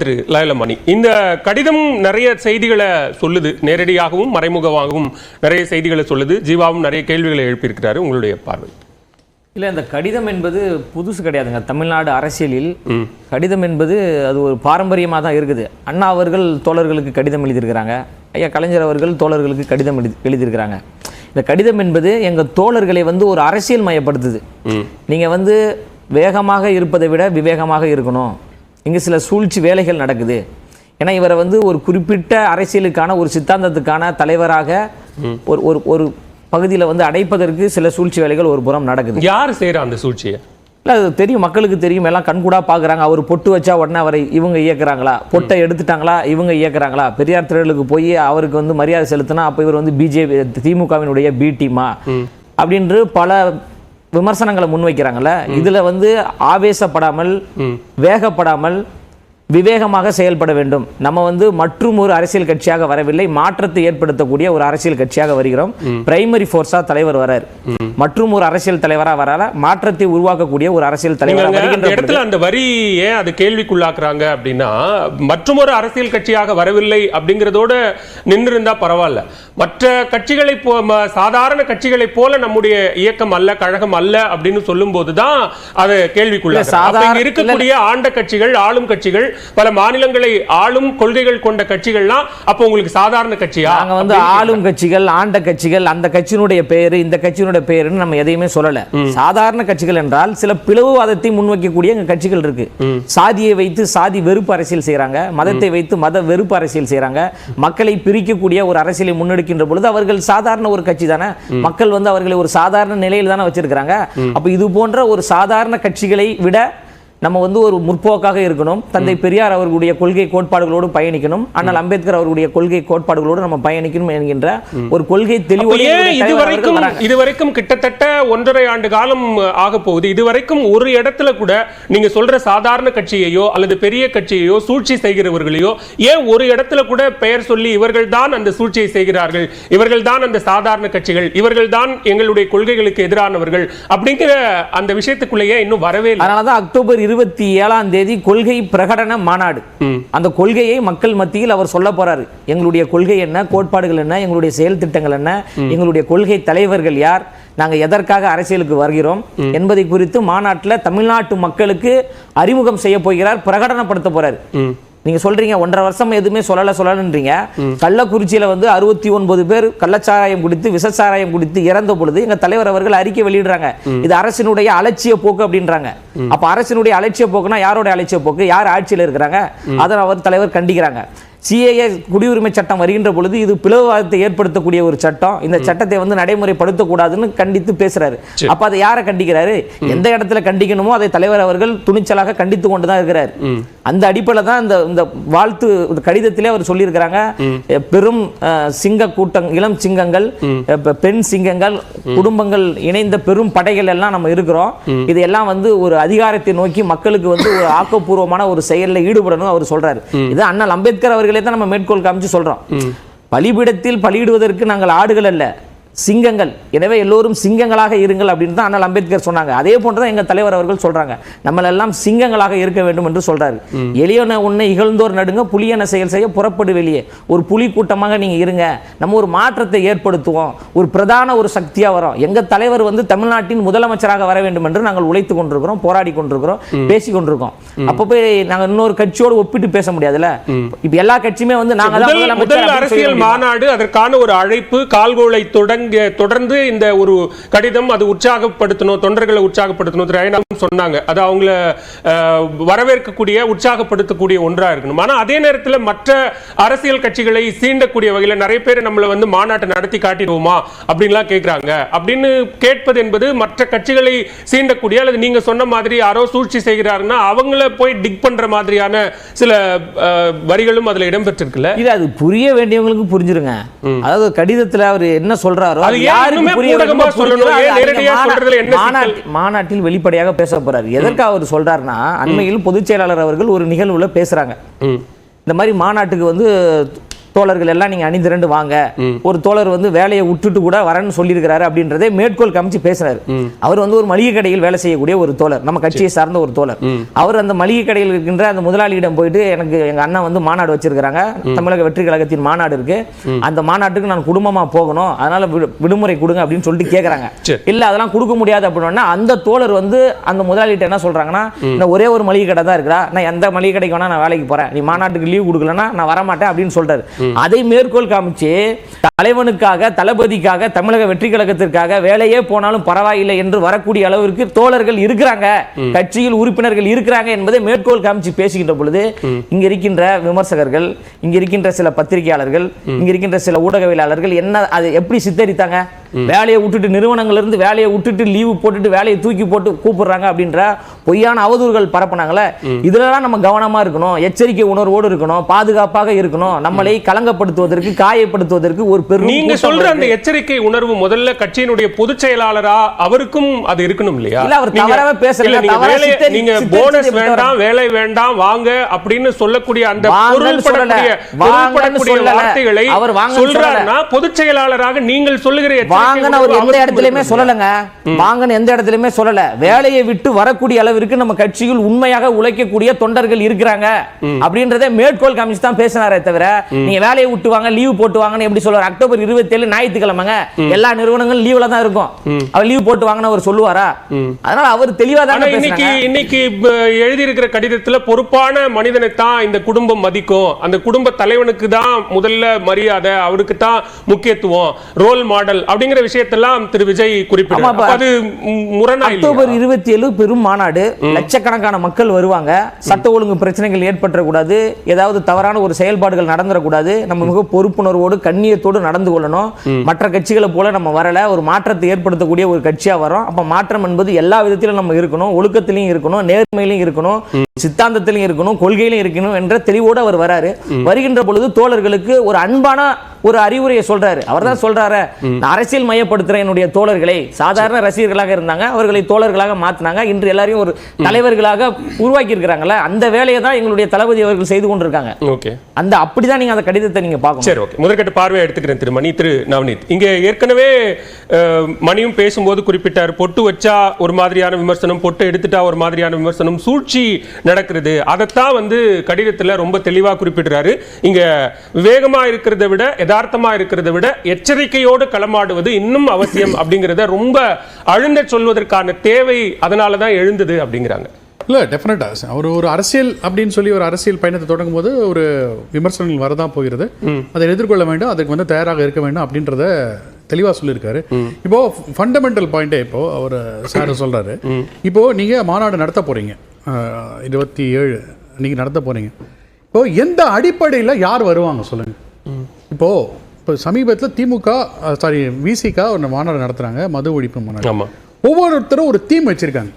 திரு லயலமணி, இந்த கடிதம் நிறைய செய்திகளை சொல்லுது, நேரடியாகவும் மறைமுகமாகவும் நிறைய செய்திகளை சொல்லுது. ஜீவாவும் நிறைய கேள்விகளை எழுப்பியிருக்கிறாரு. உங்களுடைய பார்வை? இல்லை, இந்த கடிதம் என்பது புதுசு கிடையாதுங்க. தமிழ்நாடு அரசியலில் கடிதம் என்பது அது ஒரு பாரம்பரியமாக தான் இருக்குது. அண்ணா அவர்கள் தோழர்களுக்கு கடிதம் எழுதியிருக்கிறாங்க, ஐயா கலைஞர் அவர்கள் தோழர்களுக்கு கடிதம் எழுதியிருக்கிறாங்க. இந்த கடிதம் என்பது எங்கள் தோழர்களை வந்து ஒரு அரசியல் மயப்படுத்துது. நீங்கள் வந்து வேகமாக இருப்பதை விட விவேகமாக இருக்கணும், இங்கே சில சூழ்ச்சி வேலைகள் நடக்குது. ஏன்னா இவரை வந்து ஒரு குறிப்பிட்ட அரசியலுக்கான ஒரு சித்தாந்தத்துக்கான தலைவராக ஒரு ஒரு பகுதியில் வந்து அடைப்பதற்கு சில சூழ்ச்சி வேலைகள் ஒரு புறம் நடக்குது. யார் செய்கிற அந்த சூழ்ச்சியை? இல்லை, அது தெரியும், மக்களுக்கு தெரியும், எல்லாம் கண்கூடா பார்க்குறாங்க. அவர் பொட்டு வச்சா உடனே அவரை இவங்க இயக்குறாங்களா, பொட்டை எடுத்துட்டாங்களா இவங்க இயக்குறாங்களா, பெரியார் திடலுக்கு போய் அவருக்கு வந்து மரியாதை செலுத்தினா அப்போ இவர் வந்து பிஜேபி திமுகவினுடைய பி டீமா அப்படின்று பல விமர்சனங்களை முன்வைக்கிறாங்கல்ல. இதுல வந்து ஆவேசப்படாமல் வேகப்படாமல் விவேகமாக செயல்பட வேண்டும். நம்ம வந்து மற்றும் ஒரு அரசியல் கட்சியாக வரவில்லை, மாற்றத்தை ஏற்படுத்தக்கூடிய ஒரு அரசியல் கட்சியாக வருகிறோம். பிரைமரி போர்ஸா தலைவர் வரார், மற்றும் ஒரு அரசியல் தலைவராக வரால மாற்றத்தை உருவாக்கக்கூடிய ஒரு அரசியல் தலைவர் இடத்துல அந்த வரி ஏன் அது கேள்விக்குள்ளாக்குறாங்க அப்படின்னா, மற்றும் ஒரு அரசியல் கட்சியாக வரவில்லை அப்படிங்கிறதோட நின்று இருந்தா பரவாயில்ல. மற்ற கட்சிகளை சாதாரண கட்சிகளை போல நம்முடைய இயக்கம் அல்ல, கழகம் அல்ல அப்படின்னு சொல்லும் போதுதான் அது கேள்விக்குள்ளாக்குறாங்க. இருக்கக்கூடிய ஆண்ட கட்சிகள், ஆளும் கட்சிகள், பல மாநிலங்களை ஆளும் கொள்கைகள் கொண்ட கட்சிகள்லாம் அப்போ உங்களுக்கு சாதாரண கட்சியா? நாங்க வந்து ஆளும் கட்சிகள், ஆண்ட கட்சிகள், அந்த கட்சியினுடைய பெயரு இந்த கட்சியினுடைய பெயருன்னு நம்ம எதையுமே சொல்லல. சாதாரண கட்சிகள் என்றால் சில பிளவுவாதத்தை முன்வைக்கக்கூடிய கட்சிகள் இருக்கு. சாதியை வைத்து சாதி வெறுப்பு அரசியல் செய்யறாங்க, மதத்தை வைத்து மத வெறுப்பு அரசியல் செய்யறாங்க, மக்களை பிரிக்கக்கூடிய ஒரு அரசியலை முன்னெடுக்கின்ற பொழுது அவர்கள் சாதாரண ஒரு கட்சி தானே, மக்கள் வந்து அவர்களை ஒரு சாதாரண நிலையில் தானே வச்சிருக்கிறாங்க. அப்ப இது போன்ற ஒரு சாதாரண கட்சிகளை விட நம்ம வந்து ஒரு முற்போக்காக இருக்கணும். தந்தை பெரியார் அவர்களுடைய கொள்கை கோட்பாடுகளோடு பயணிக்கணும், அண்ணல் அம்பேத்கர் அவர்களுடைய கொள்கை கோட்பாடுகளோடு நம்ம பயணிக்கணும் என்கின்ற ஒரு கொள்கை தெளிவோடு. இதுவரைக்கும் கிட்டத்தட்ட 1.5 ஆண்டு காலம் ஆக போகுது. இதுவரைக்கும் ஒரு இடத்துல கூட நீங்க சொல்ற சாதாரண கட்சியையோ அல்லது பெரிய கட்சியையோ சூழ்ச்சி செய்கிறவர்களையோ ஏன் ஒரு இடத்துல கூட பெயர் சொல்லி இவர்கள் தான் அந்த சூழ்ச்சியை செய்கிறார்கள், இவர்கள் தான் அந்த சாதாரண கட்சிகள், இவர்கள் தான் எங்களுடைய கொள்கைகளுக்கு எதிரானவர்கள் அப்படிங்கிற அந்த விஷயத்துக்குள்ளேயே இன்னும் வரவே இல்லை. அதனாலதான் அக்டோபர் 27ஆம் தேதி கொள்கை பிரகடன மாநாடு. அந்த கொள்கையை மக்கள் மத்தியில் அவர் சொல்ல போறாரு. எங்களுடைய கொள்கை என்ன, கோட்பாடுகள் என்ன, எங்களுடைய செயல் திட்டங்கள் என்ன, எங்களுடைய கொள்கை தலைவர்கள் யார், நாங்க எதற்காக அரசியலுக்கு வருகிறோம் என்பதை குறித்து மாநாட்டில் தமிழ்நாட்டு மக்களுக்கு அறிமுகம் செய்ய போகிறார், பிரகடனப்படுத்த போறாரு. நீங்க சொல்றீங்க 1.5 வருஷம் எதுவுமே சொல்லலன்றீங்க. கள்ளக்குறிச்சியில வந்து 69 பேர் கள்ளச்சாராயம் குடித்து விசச்சாராயம் குடித்து இறந்த பொழுது எங்க தலைவர் அவர்கள் அறிக்கை வெளியிடுறாங்க, இது அரசினுடைய அலட்சிய போக்கு அப்படின்றாங்க. அப்ப அரசினுடைய அலட்சிய போக்குனா யாரோட அலட்சிய போக்கு, யார் ஆட்சியில் இருக்கிறாங்க, அதை அவர் தலைவர் கண்டிக்கிறாங்க. சிஏஏ குடியுரிமை சட்டம் வருகின்ற பொழுது இது பிளவுவாதத்தை ஏற்படுத்தக்கூடிய ஒரு சட்டம், இந்த சட்டத்தை வந்து நடைமுறைப்படுத்தக்கூடாதுன்னு கண்டித்து பேசுறாரு. அப்ப அதை யாரை கண்டிக்கிறாரு, எந்த இடத்துல கண்டிக்கணுமோ அதை தலைவர் அவர்கள் துணிச்சலாக கண்டித்து கொண்டுதான் இருக்கிறார். அந்த அடிப்படையில் தான் இந்த வாழ்த்து கடிதத்திலே அவர் சொல்லியிருக்கிறாங்க, பெரும் சிங்க கூட்டம், இளம் சிங்கங்கள், பெண் சிங்கங்கள், குடும்பங்கள் இணைந்த பெரும் படைகள் எல்லாம் நம்ம இருக்கிறோம். இதெல்லாம் வந்து ஒரு அதிகாரத்தை நோக்கி மக்களுக்கு வந்து ஒரு ஆக்கப்பூர்வமான ஒரு செயலில் ஈடுபடணும் அவர் சொல்றாரு. இது அண்ணல் அம்பேத்கர் அவர்கள் தான் நம்ம மேற்கோள் காமிச்சு சொல்றோம். பலிபீடத்தில் பலியிடுவதற்கு நாங்கள் ஆடுகள் அல்ல, சிங்கங்கள், எனவே எல்லோரும் சிங்கங்களாக இருங்கள் அப்படின்னு தான் அண்ணல் அம்பேத்கர் சொன்னாங்க. அதே போன்றுதான் எங்க தலைவர் அவர்கள் சொல்றாங்க, நம்ம எல்லாம் சிங்கங்களாக இருக்க வேண்டும் என்று சொல்றாரு. எளியன உன்னை இகழ்ந்தோர் நடுங்க, புலியன செயல் செய்ய புறப்படு வெளியே. ஒரு புலி கூட்டமாக நீங்க இருங்க, நம்ம ஒரு மாற்றத்தை ஏற்படுத்துவோம், ஒரு பிரதான ஒரு சக்தியா வரும். எங்க தலைவர் வந்து தமிழ்நாட்டின் முதலமைச்சராக வர வேண்டும் என்று நாங்கள் உழைத்து கொண்டிருக்கிறோம், போராடி கொண்டிருக்கிறோம், பேசி கொண்டிருக்கோம். அப்ப போய் நாங்க இன்னொரு கட்சியோடு ஒப்பிட்டு பேச முடியாதுல்ல. இப்ப எல்லா கட்சியுமே வந்து நாங்க முதல் அரசியல் மாநாடு, அதற்கான ஒரு அழைப்பு, கால்கோளை தொடர்ந்து இந்த ஒரு கடிதம், அது உற்சாகப்படுத்தணும், தொண்டர்களை உற்சாகப்படுத்தணும் சொன்னாங்க. அது அவங்கள வரவேற்கக்கூடிய உற்சாகப்படுத்தக்கூடிய ஒன்றா இருக்கணும். ஆனா அதே நேரத்தில் மற்ற அரசியல் கட்சிகளை சீண்டக்கூடிய வகையில் நிறைய பேர் நம்மள வந்து மாநாட்டை நடத்தி காட்டிடுவோமா அப்படின்லாம் கேட்கிறாங்க. அப்படின்னு கேட்பது என்பது மற்ற கட்சிகளை சீண்டக்கூடிய, அல்லது நீங்க சொன்ன மாதிரி யாரோ சூழ்ச்சி செய்கிறாருன்னா அவங்கள போய் டிக் பண்ற மாதிரியான சில வரிகளும் அதுல இடம்பெற்றிருக்குல்ல. இது அது புரிய வேண்டியவங்களுக்கு புரிஞ்சிருங்க. அதாவது கடிதத்தில் அவர் என்ன சொல்றாரு, மாநாட்டில் வெளிப்படையாக பேச போறாரு. எதற்காக அவர் சொல்றாருன்னா, அண்மையில் பொதுச் செயலாளர் அவர்கள் ஒரு நிகழ்வுல பேசுறாங்க, இந்த மாதிரி மாநாட்டுக்கு வந்து தோழர்கள் எல்லாம் நீங்க அணிதிரண்டு வாங்க, ஒரு தோழர் வந்து வேலையை விட்டுட்டு கூட வரேன்னு சொல்லியிருக்கிறாரு அப்படின்றதே மேற்கோள் காமிச்சு பேசுறாரு. அவர் வந்து ஒரு மளிகை கடையில் வேலை செய்யக்கூடிய ஒரு தோழர், நம்ம கட்சியை சார்ந்த ஒரு தோழர். அவர் அந்த மளிகை கடையில் இருக்கின்ற அந்த முதலாளியிடம் போயிட்டு எனக்கு எங்க அண்ணன் வந்து மாநாடு வச்சிருக்கிறாங்க, தமிழக வெற்றி கழகத்தின் மாநாடு இருக்கு, அந்த மாநாட்டுக்கு நான் குடும்பமா போகணும், அதனால விடுமுறை கொடுங்க அப்படின்னு சொல்லிட்டு கேட்கறாங்க. இல்ல அதெல்லாம் கொடுக்க முடியாது அப்படின்னா அந்த தோழர் வந்து அந்த முதலாளிகிட்ட என்ன சொல்றாங்கன்னா, நான் ஒரே ஒரு மளிகை கடை தான் இருக்கிறா, நான் எந்த மளிகை கடைக்கு வேணா நான் வேலைக்கு போறேன், நீ மாநாட்டுக்கு லீவ் கொடுக்கலன்னா நான் வரமாட்டேன் அப்படின்னு சொல்றாரு. அதை மேற்கோள் காமிச்சு தலைவனுக்காக தளபதிக்காக தமிழக வெற்றி கழகத்திற்காக வேலையே போனாலும் பரவாயில்லை என்று வரக்கூடிய அளவிற்கு தோழர்கள் இருக்கிறாங்க, கட்சியில் உறுப்பினர்கள் இருக்கிறாங்க என்பதை மேற்கோள் காமிச்சு பேசுகின்ற பொழுது இங்க இருக்கின்ற விமர்சகர்கள், இங்க இருக்கின்ற சில பத்திரிகையாளர்கள், இங்க இருக்கின்ற சில ஊடகவியலாளர்கள் என்ன அதை எப்படி சித்தரித்தாங்க? வேலையை விட்டுட்டு நிறுவனங்கள்ல இருந்து வேலையை விட்டுட்டு லீவு போட்டுட்டு வேலையை தூக்கி போட்டு கூப்பிடுறாங்க அப்படின்ற பொய்யான அவதூறுகள் பரப்புனாங்களே. இதெல்லாம் நம்ம கவனமா இருக்கணும், எச்சரிக்கை உணர்வோடு இருக்கணும், பாதுகாப்பாக இருக்கணும். நம்மளை கலங்கப்படுத்துவதற்கு காயப்படுத்துவதற்கு ஒரு பெரும் நீங்க சொல்ற அந்த எச்சரிக்கை உணர்வு முதல்ல கட்சியினுடைய பொதுச் செயலாளரா அவருக்கும் அது இருக்கணும் இல்லையா? இல்ல அவர் தவறாவே பேசல, நீங்க போனஸ் வேண்டாம் வேலை வேண்டாம் வாங்க அப்படின்னு சொல்லக்கூடிய அந்த பொருள்படக்கூடிய வார்த்தைகளை அவர் வாங்க சொல்றாருன்னா பொதுச் செயலாளராக நீங்கள் சொல்லுகிற வாங்கன்னு அவர் எந்த இடத்துலயுமே சொல்லலங்க, வாங்கன்னு எந்த இடத்துலயுமே சொல்லல. வேலையை விட்டு வரக்கூடிய அளவிற்கு நம்ம கட்சியில் உண்மையாக உழைக்கக்கூடிய தொண்டர்கள் இருக்கிறாங்க அப்படின்றதை மேற்கோள் காமிச்சு தான் பேசினாரே தவிர நீங்க வேலையை விட்டு வாங்க லீவ் போட்டு வாங்கன்னு எப்படி சொல்றாரு? அக்டோபர் 27 ஞாயிற்றுக்கிழமைங்க, எல்லா நிறுவனங்களும் லீவ்ல தான் இருக்கும், அவர் லீவ் போட்டு வாங்கன்னு அவர் சொல்லுவாரா? அதனால அவர் தெளிவா தான் இன்னைக்கு எழுதி இருக்கிற கடிதத்துல பொறுப்பான மனிதனை தான் இந்த குடும்பம் மதிக்கும், அந்த குடும்ப தலைவனுக்கு தான் முதல்ல மரியாதை, அவருக்கு தான் முக்கியத்துவம், ரோல் மாடல் அப்படிங்கிற விஷயத்தெல்லாம் திரு விஜய் குறிப்பிட்டார். அது முரணா? அக்டோபர் 27 பெரும் மாநாடு, லட்சக்கணக்கான மக்கள் வருவாங்க, சட்ட ஒழுங்கு பிரச்சனைகள் ஏற்படக்கூடாது, ஏதாவது தவறான ஒரு செயல்பாடுகள் நடந்துடக்கூடாது, நம்ம மிக பொறுப்புணர்வோடு கண்ணியத்தோடு நடந்து கொள்ளணும். மற்ற கட்சிகளை போல நம்ம வரல, ஒரு மாற்றத்தை ஏற்படுத்தக்கூடிய ஒரு கட்சியா வரோம். அப்ப மாற்றம் என்பது எல்லா விதத்திலும் நம்ம இருக்கணும், ஒழுக்கத்திலையும் இருக்கணும், நேர்மையிலையும் இருக்கணும், சித்தாந்தத்திலையும் இருக்கணும், கொள்கையிலும் இருக்கணும் என்ற தெளிவோடு அவர் வராரு. வருகின்ற பொழுது தோழர்களுக்கு ஒரு அன்பான ஒரு அறிவுரையை சொல்றாரு. அவர் தான் சொல்றாரு, அரசியல் மையப்படுத்துற என்னுடைய தோழர்களை சாதாரண ரசிகர்களாக இருந்தாங்க, அவர்களை தோழர்களாக மாத்தினாங்க, இன்று எல்லாரையும் ஒரு தலைவர்களாக உருவாக்கி இருக்கிறாங்கல்ல, அந்த வேலையை தான் எங்களுடைய தளபதி அவர்கள் செய்து கொண்டிருக்காங்க. ஓகே, அந்த அப்படிதான் நீங்க அந்த கடிதத்தை நீங்க பார்க்கணும். சரி, ஓகே, முதற்கட்ட பார்வையை எடுத்துக்கிறேன் திரு மணி. திரு நவநீத், இங்க ஏற்கனவே மணியும் பேசும்போது குறிப்பிட்டார், பொட்டு வச்சா ஒரு மாதிரியான விமர்சனம், பொட்டு எடுத்துட்டா ஒரு மாதிரியான விமர்சனம், சூழ்ச்சி நடக்கிறது. அதைத்தான் வந்து கடிதத்துல ரொம்ப தெளிவா குறிப்பிடுறாரு. இங்க விவேகமா இருக்கிறத விட யதார்த்தமா இருக்கிறத விட எச்சரிக்கையோடு களமாடுவது இன்னும் அவசியம் அப்படிங்கிறத ரொம்ப அழுந்த சொல்வதற்கான தேவை அதனால தான் எழுந்தது அப்படிங்கிறாங்க. இல்லை, டெஃபினட்டாக அவர் ஒரு அரசியல் அப்படின்னு சொல்லி ஒரு அரசியல் பயணத்தை தொடங்கும் போது ஒரு விமர்சனங்கள் வரதான் போகிறது, அதை எதிர்கொள்ள வேண்டும், அதுக்கு வந்து தயாராக இருக்க வேண்டும் அப்படின்றத தெளிவாக சொல்லியிருக்காரு. இப்போ ஃபண்டமெண்டல் பாயிண்டே இப்போ அவர் சார் சொல்றாரு, இப்போ நீங்க மாநாடு நடத்த போறீங்க 27 நீங்க நடத்த போறீங்க, இப்போ எந்த அடிப்படையில் யார் வருவாங்க சொல்லுங்க? இப்போ சமீபத்தில் திமுக விசிக ஒரு மாநாடு நடத்துறாங்க, மது ஒழிப்பு மாநாடு. ஒவ்வொருத்தரும் ஒரு தீம் வச்சிருக்காங்க.